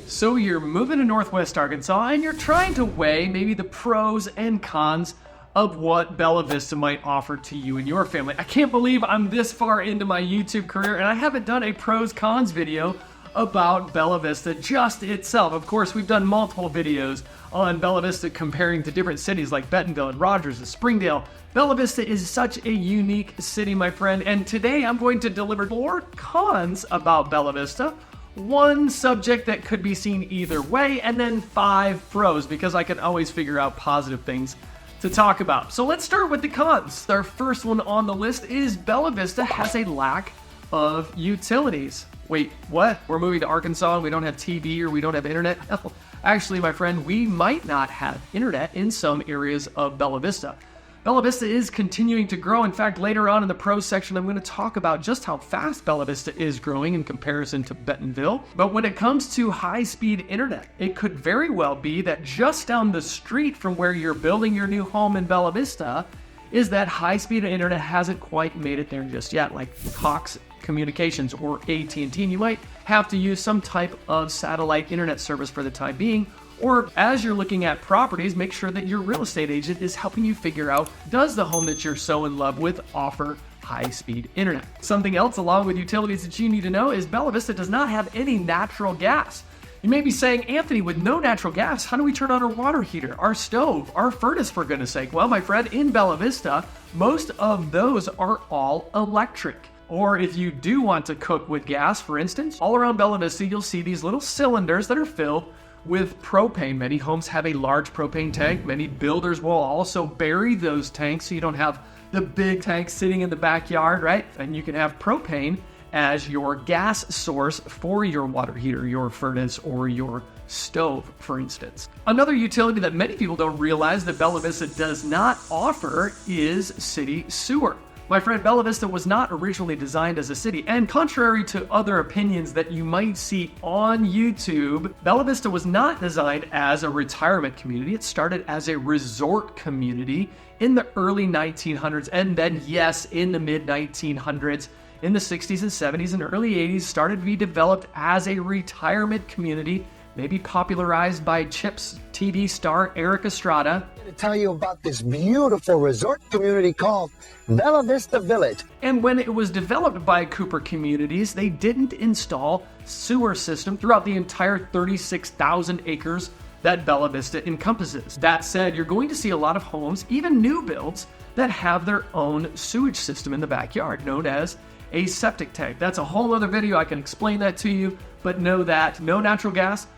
So you're moving to Northwest Arkansas and you're trying to weigh maybe the pros and cons of what Bella Vista might offer to you and your family. I can't believe I'm this far into my YouTube career and I haven't done a pros cons video about Bella Vista just itself. Of course, we've done multiple videos on Bella Vista comparing to different cities like Bentonville and Rogers and Springdale. Bella Vista is such a unique city, my friend, and today I'm going to deliver 4 cons about Bella Vista, 1 subject that could be seen either way, and then 5 pros, because I can always figure out positive things to talk about. So let's start with the cons. Our first one on the list is Bella Vista has a lack of utilities. Wait, what? We're moving to Arkansas and we don't have TV or we don't have internet? No. Actually, my friend, we might not have internet in some areas of Bella Vista. Bella Vista is continuing to grow. In fact, later on in the pros section, I'm going to talk about just how fast Bella Vista is growing in comparison to Bentonville. But when it comes to high-speed internet, it could very well be that just down the street from where you're building your new home in Bella Vista is that high-speed internet hasn't quite made it there just yet, like Cox Communications or AT&T, and you might have to use some type of satellite internet service for the time being. Or as you're looking at properties, make sure that your real estate agent is helping you figure out, does the home that you're so in love with offer high-speed internet? Something else along with utilities that you need to know is Bella Vista does not have any natural gas. You may be saying, Anthony, with no natural gas, how do we turn on our water heater, our stove, our furnace, for goodness sake? Well, my friend, in Bella Vista, most of those are all electric. Or if you do want to cook with gas, for instance, all around Bella Vista, you'll see these little cylinders that are filled with propane. Many homes have a large propane tank. Many builders will also bury those tanks so you don't have the big tank sitting in the backyard, right? And you can have propane as your gas source for your water heater, your furnace, or your stove, for instance. Another utility that many people don't realize that Bella Vista does not offer is city sewer. My friend, Bella Vista was not originally designed as a city, and contrary to other opinions that you might see on YouTube, Bella Vista was not designed as a retirement community. It started as a resort community in the early 1900s, and then, yes, in the mid-1900s, in the 60s and 70s and early 80s, started to be developed as a retirement community, maybe popularized by Chip's TV star Eric Estrada. To tell you about this beautiful resort community called Bella Vista Village. And when it was developed by Cooper Communities, they didn't install sewer system throughout the entire 36,000 acres that Bella Vista encompasses. That said, you're going to see a lot of homes, even new builds, that have their own sewage system in the backyard, known as a septic tank. That's a whole other video. I can explain that to you, but know that no natural gas,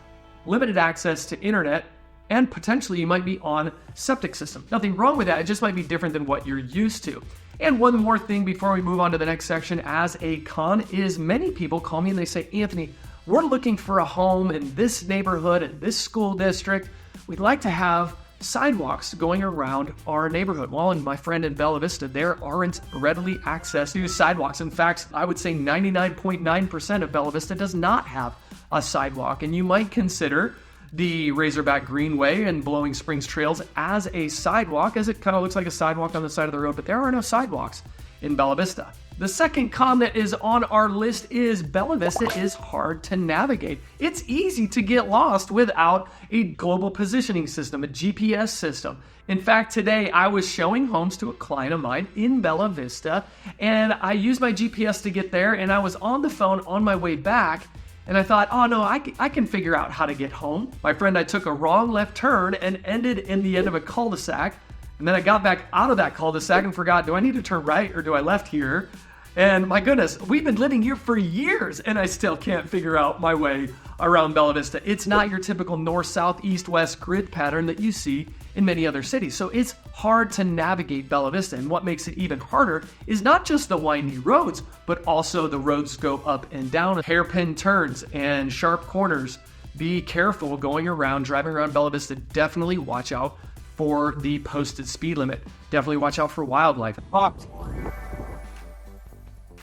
limited access to internet, and potentially you might be on septic system. Nothing wrong with that, it just might be different than what you're used to. And one more thing before we move on to the next section as a con is many people call me and they say, Anthony, we're looking for a home in this neighborhood, in this school district. We'd like to have sidewalks going around our neighborhood. Well, and my friend, in Bella Vista, there aren't readily access to sidewalks. In fact, I would say 99.9% of Bella Vista does not have a sidewalk, and you might consider the Razorback Greenway and Blowing Springs trails as a sidewalk, as it kind of looks like a sidewalk on the side of the road, but there are no sidewalks in Bella Vista. The second con that is on our list is Bella Vista is hard to navigate. It's easy to get lost without a global positioning system, a GPS system. In fact, today I was showing homes to a client of mine in Bella Vista, and I used my GPS to get there, and I was on the phone on my way back, and I thought, oh no, I can figure out how to get home. My friend, I took a wrong left turn and ended in the end of a cul-de-sac. And then I got back out of that cul-de-sac and forgot, do I need to turn right or do I left here? And my goodness, we've been living here for years and I still can't figure out my way around Bella Vista. It's not your typical north, south, east, west grid pattern that you see in many other cities. So it's hard to navigate Bella Vista. And what makes it even harder is not just the windy roads, but also the roads go up and down, hairpin turns and sharp corners. Be careful going around, driving around Bella Vista. Definitely watch out for the posted speed limit. Definitely watch out for wildlife.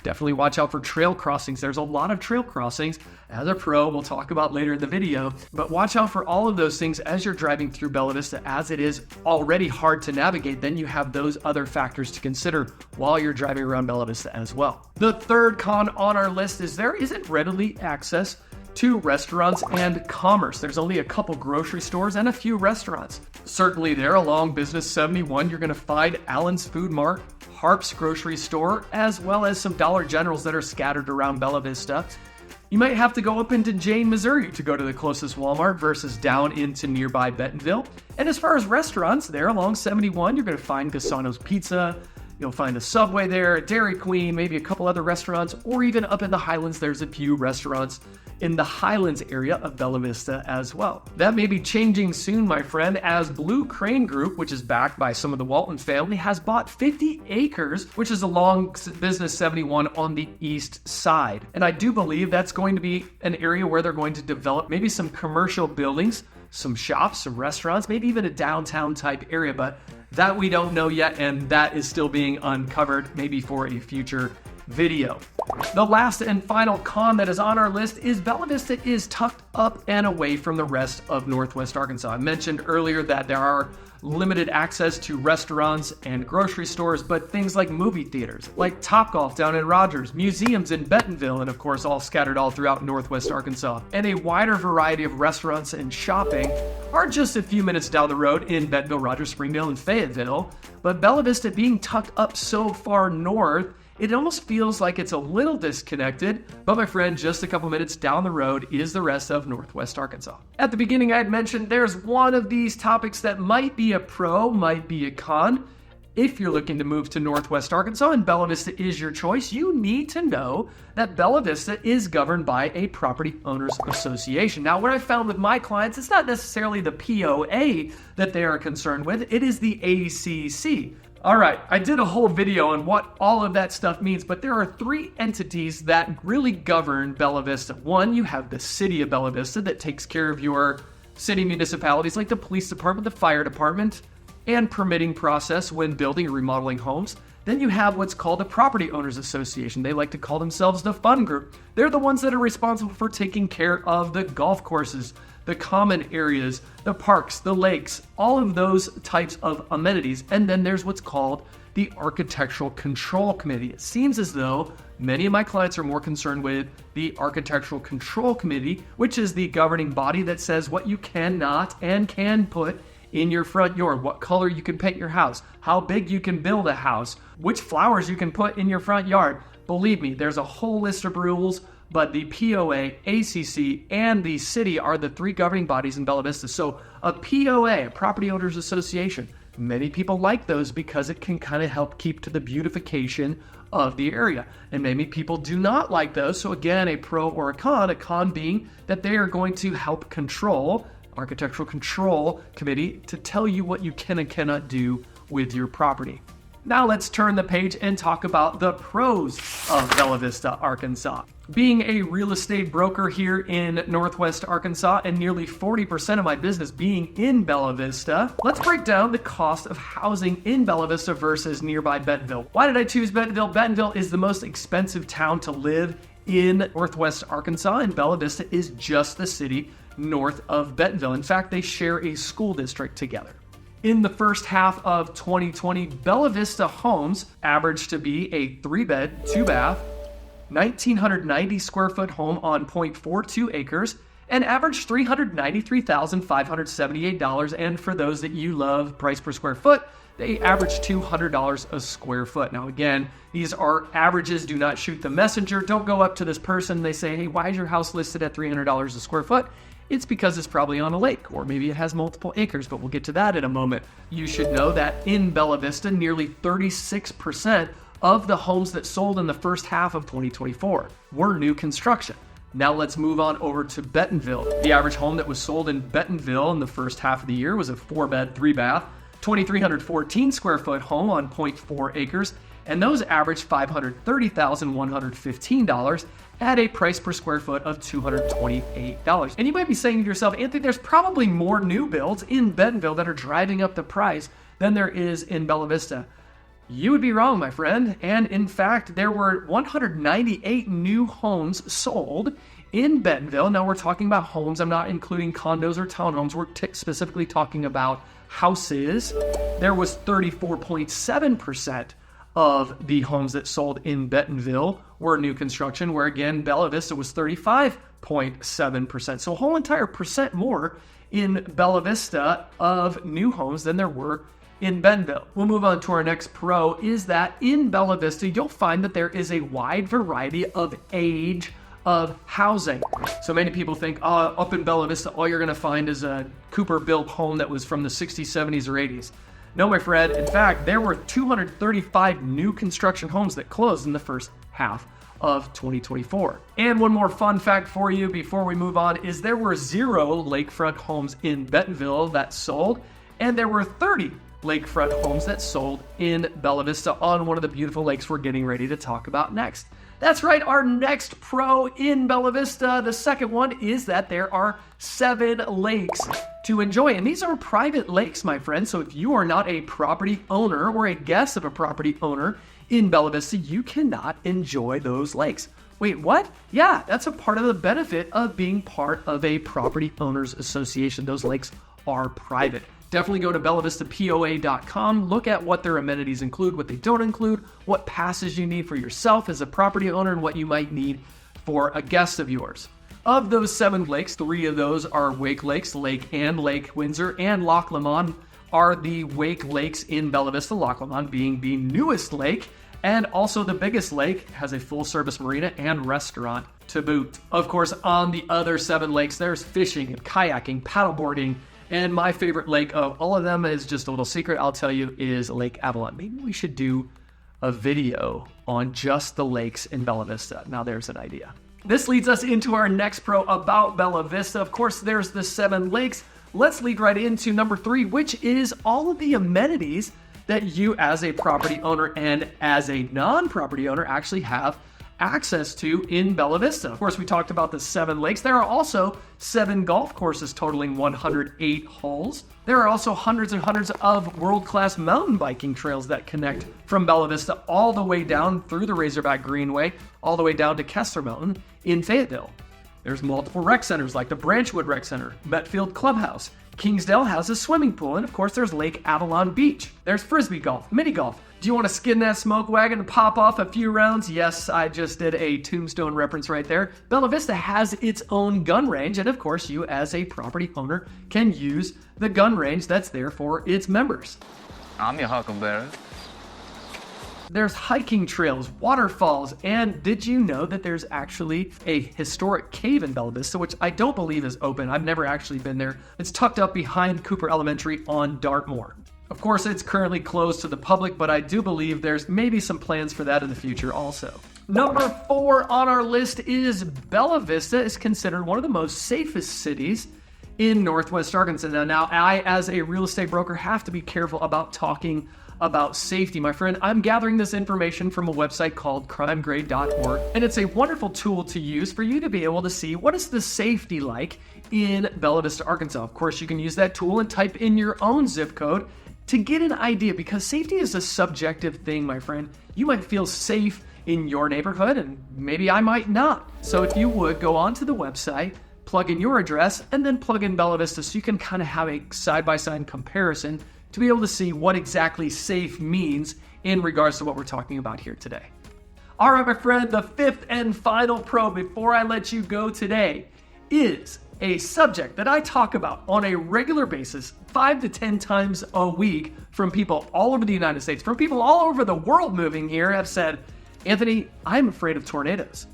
Definitely watch out for trail crossings. There's a lot of trail crossings. As a pro, we'll talk about later in the video, but watch out for all of those things as you're driving through Bella Vista, as it is already hard to navigate. Then you have those other factors to consider while you're driving around Bella Vista as well. The third con on our list is there isn't readily access to restaurants and commerce. There's only a couple grocery stores and a few restaurants. Certainly there along Business 71, you're going to find Allen's Food Mart, Harp's Grocery Store, as well as some Dollar Generals that are scattered around Bella Vista. You might have to go up into Jane, Missouri to go to the closest Walmart versus down into nearby Bentonville. And as far as restaurants, there along 71, you're going to find Cassano's Pizza. You'll find a Subway there, a Dairy Queen, maybe a couple other restaurants, or even up in the Highlands, there's a few restaurants in the Highlands area of Bella Vista as well. That may be changing soon, my friend, as Blue Crane Group, which is backed by some of the Walton family, has bought 50 acres, which is along Business 71 on the east side. And I do believe that's going to be an area where they're going to develop maybe some commercial buildings, some shops, some restaurants, maybe even a downtown type area, but that we don't know yet, and that is still being uncovered, maybe for a future video. The last and final con that is on our list is Bella Vista is tucked up and away from the rest of Northwest Arkansas. I mentioned earlier that there are limited access to restaurants and grocery stores, but things like movie theaters, like Topgolf down in Rogers, museums in Bentonville, and of course all scattered all throughout Northwest Arkansas, and a wider variety of restaurants and shopping are just a few minutes down the road in Bentonville, Rogers, Springdale, and Fayetteville. But Bella Vista being tucked up so far north, it almost feels like it's a little disconnected, but my friend, just a couple minutes down the road is the rest of Northwest Arkansas. At the beginning, I had mentioned there's one of these topics that might be a pro, might be a con. If you're looking to move to Northwest Arkansas and Bella Vista is your choice, you need to know that Bella Vista is governed by a property owners association. Now, what I found with my clients, it's not necessarily the POA that they are concerned with, it is the ACC. All right, I did a whole video on what all of that stuff means, but there are three entities that really govern Bella Vista. One, you have the city of Bella Vista that takes care of your city municipalities like the police department, the fire department, and permitting process when building or remodeling homes. Then you have what's called the Property Owners Association. They like to call themselves the Fun Group. They're the ones that are responsible for taking care of the golf courses, the common areas, the parks, the lakes, all of those types of amenities. And then there's what's called the Architectural Control Committee. It seems as though many of my clients are more concerned with the Architectural Control Committee, which is the governing body that says what you cannot and can put in your front yard, what color you can paint your house, how big you can build a house, which flowers you can put in your front yard. Believe me, there's a whole list of rules, but the POA, ACC, and the city are the three governing bodies in Bella Vista. So a POA, a Property Owners Association, many people like those because it can kind of help keep to the beautification of the area. And many people do not like those. So again, a pro or a con being that they are going to help control, Architectural Control Committee, to tell you what you can and cannot do with your property. Now let's turn the page and talk about the pros of Bella Vista, Arkansas. Being a real estate broker here in Northwest Arkansas and nearly 40% of my business being in Bella Vista, let's break down the cost of housing in Bella Vista versus nearby Bentonville. Why did I choose Bentonville? Bentonville is the most expensive town to live in Northwest Arkansas, and Bella Vista is just the city north of Bentonville. In fact, they share a school district together. In the first half of 2020, Bella Vista homes averaged to be a 3-bed, 2-bath, 1,990 square foot home on 0.42 acres and averaged $393,578. And for those that you love price per square foot, they average $200 a square foot. Now, again, these are averages. Do not shoot the messenger. Don't go up to this person. They say, hey, why is your house listed at $300 a square foot? It's because it's probably on a lake, or maybe it has multiple acres, but we'll get to that in a moment. You should know that in Bella Vista, nearly 36% of the homes that sold in the first half of 2024 were new construction. Now let's move on over to Bentonville. The average home that was sold in Bentonville in the first half of the year was a 4-bed, 3-bath, 2,314 square foot home on 0.4 acres, and those averaged $530,115 at a price per square foot of $228. And you might be saying to yourself, Anthony, there's probably more new builds in Bentonville that are driving up the price than there is in Bella Vista. You would be wrong, my friend. And in fact, there were 198 new homes sold in Bentonville. Now we're talking about homes. I'm not including condos or townhomes. We're specifically talking about houses. There was 34.7% of the homes that sold in Bentonville were new construction, where again, Bella Vista was 35.7%. So a whole entire percent more in Bella Vista of new homes than there were in Bentonville. We'll move on to our next pro, is that in Bella Vista, you'll find that there is a wide variety of age of housing. So many people think, up in Bella Vista, all you're gonna find is a Cooper-built home that was from the 60s, 70s, or 80s. No, my friend. In fact, there were 235 new construction homes that closed in the first half of 2024. And one more fun fact for you before we move on is there were 0 lakefront homes in Bentonville that sold, and there were 30 lakefront homes that sold in Bella Vista on one of the beautiful lakes we're getting ready to talk about next. That's right, our next pro in Bella Vista, the second one, is that there are 7 lakes to enjoy. And these are private lakes, my friend. So if you are not a property owner or a guest of a property owner in Bella Vista, you cannot enjoy those lakes. Wait, what? Yeah, that's a part of the benefit of being part of a property owners association. Those lakes are private. Definitely go to BellaVistaPOA.com, look at what their amenities include, what they don't include, what passes you need for yourself as a property owner, and what you might need for a guest of yours. Of those 7 lakes, 3 of those are Wake Lakes, Lake Anne, Lake Windsor, and Loch Lomond are the Wake Lakes in Bella Vista, Loch Lomond being the newest lake, and also the biggest lake, has a full-service marina and restaurant to boot. Of course, on the other 7 lakes, there's fishing and kayaking, paddleboarding, and my favorite lake of all of them is just a little secret I'll tell you is Lake Avalon. Maybe we should do a video on just the lakes in Bella Vista. Now there's an idea. This leads us into our next pro about Bella Vista. Of course, there's the 7 lakes. Let's lead right into number 3, which is all of the amenities that you as a property owner and as a non-property owner actually have access to in Bella Vista. Of course, we talked about the 7 lakes. There are also 7 golf courses totaling 108 holes. There are also hundreds and hundreds of world-class mountain biking trails that connect from Bella Vista all the way down through the Razorback Greenway, all the way down to Kessler Mountain in Fayetteville. There's multiple rec centers like the Branchwood Rec Center, Metfield Clubhouse. Kingsdale has a swimming pool, and of course there's Lake Avalon Beach. There's frisbee golf, mini golf. Do you want to skin that smoke wagon and pop off a few rounds? Yes, I just did a Tombstone reference right there. Bella Vista has its own gun range, and of course you as a property owner can use the gun range that's there for its members. I'm your huckleberry. There's hiking trails, waterfalls, and did you know that there's actually a historic cave in Bella Vista, which I don't believe is open. I've never actually been there. It's tucked up behind Cooper Elementary on Dartmoor. Of course, it's currently closed to the public, but I do believe there's maybe some plans for that in the future also. Number 4 on our list is Bella Vista is considered one of the most safest cities in Northwest Arkansas. Now, I, as a real estate broker, have to be careful about talking about safety, my friend. I'm gathering this information from a website called crimegrade.org, and it's a wonderful tool to use for you to be able to see what is the safety like in Bella Vista, Arkansas. Of course, you can use that tool and type in your own zip code to get an idea, because safety is a subjective thing, my friend. You might feel safe in your neighborhood, and maybe I might not. So if you would, go onto the website, plug in your address, and then plug in Bella Vista so you can kind of have a side-by-side comparison to be able to see what exactly safe means in regards to what we're talking about here today. All right, my friend, the 5th and final pro before I let you go today is a subject that I talk about on a regular basis, 5 to 10 times a week, from people all over the United States, from people all over the world moving here have said, Anthony, I'm afraid of tornadoes.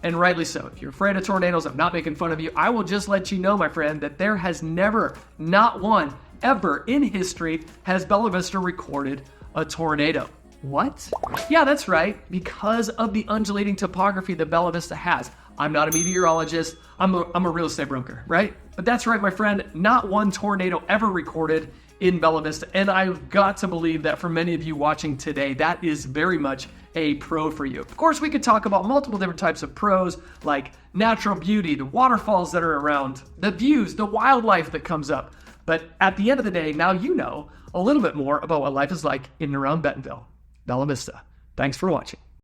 And rightly so. If you're afraid of tornadoes, I'm not making fun of you. I will just let you know, my friend, that there has never, not one, ever in history has Bella Vista recorded a tornado. What? Yeah, that's right. Because of the undulating topography that Bella Vista has. I'm not a meteorologist. I'm a real estate broker, right? But that's right, my friend. Not one tornado ever recorded in Bella Vista. And I've got to believe that for many of you watching today, that is very much a pro for you. Of course, we could talk about multiple different types of pros, like natural beauty, the waterfalls that are around, the views, the wildlife that comes up. But at the end of the day, now you know a little bit more about what life is like in and around Bentonville, Bella Vista. Thanks for watching.